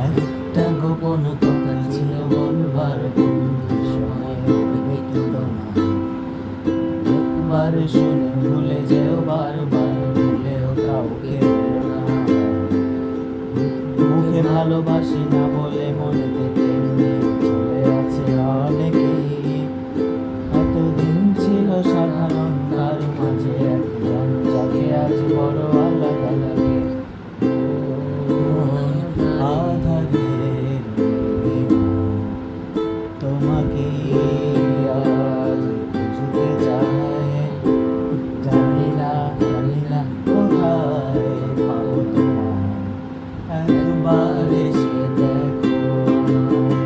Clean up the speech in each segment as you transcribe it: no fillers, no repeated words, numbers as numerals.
একটা গোপন কথা ছিল বলবার বন্ধু, সময় হবে কি তোমার? একবার শুনে ভুলে যেও, বারবার ভুলেও কাউকে বলো না। মুখে ভালোবাসি না বলে মনেতে তেমনি চলে আছে অনেকেই। এতদিন ছিল সাধারণ, তার মাঝে একজন যাকে আজ বড় আলাদা লাগে। আধারে তোমাকে আজ খুঁজতে চায়, জানি না কোথায় পাবো তোমায়। একবার এসে দেখো আমায়।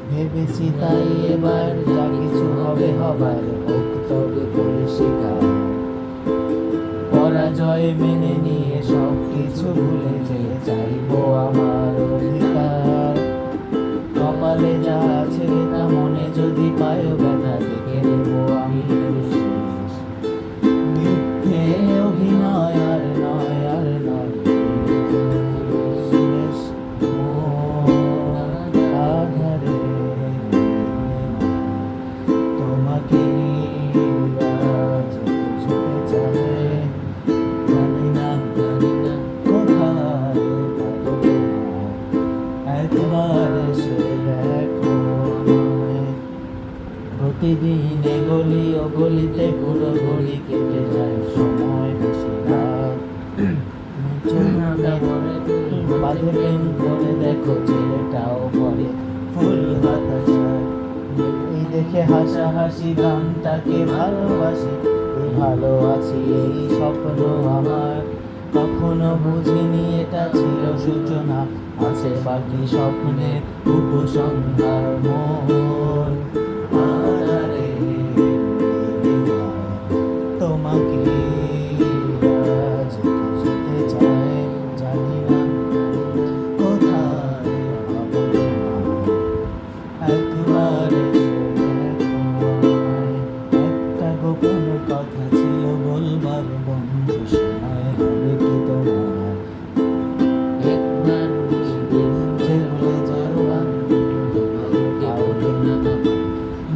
ভেবেছি তাই এবার যা কিছু হবে হবার, হোক তবে পরিষ্কার। পরাজয় মেনে নিয়ে সব কিছু ভুলে যেতে চাইবো আমার অধিকার। কপালে যা আছে তা মনে যদি পায়ো ব্যথা, দেখে নেবো আমি শেষ। মিথ্যে অভিনয় আর নয়, আর নয় শেষ। আধারে তোমাকে আজ খুঁজতে চাই, জানি না কোথায় পাবো তোমায়। একবার এসে দেখো আমায়। প্রতিদিন গলি ও গলিতে পুরো ঘড়ি কেটে যায়, সময় বেশি রাত। বাঁধে প্রেম করে দেখো, ছেলেটাও পরে ফুল হতাশায়। এই দেখে হাসাহাসি গানটাকে ভালোবাসি, এই ভালো আছি এই স্বপ্ন আমার। কখনো বুঝিনি এটা ছিল সূচনা, আছে বাকি স্বপ্নের উপসংহার মোর। আধারে তোমাকে আজ খুঁজতে চাই, জানি না কোথায় পাবো তোমায়। একবার এসে দেখো আমায়। একটা গোপন কথা ছিল বলবার বন্ধু, সময় হবে কি তোমার? একবার যে ভুলে যাও কাউকে না,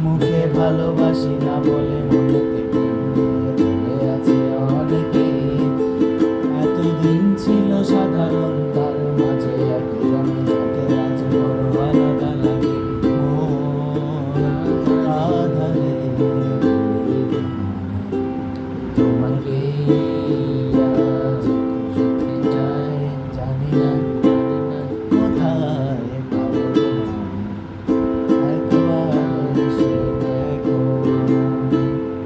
মুখে ভালোবাসি না বলে মনেতে নিয়ে চলে আছে অনেকে। এতদিন ছিল সাধারণ, তার মাঝে একজন যাকে আজ বড় আলাদা লাগে। আধারে তোমাকে আজ খুঁজতে চাই, জানি না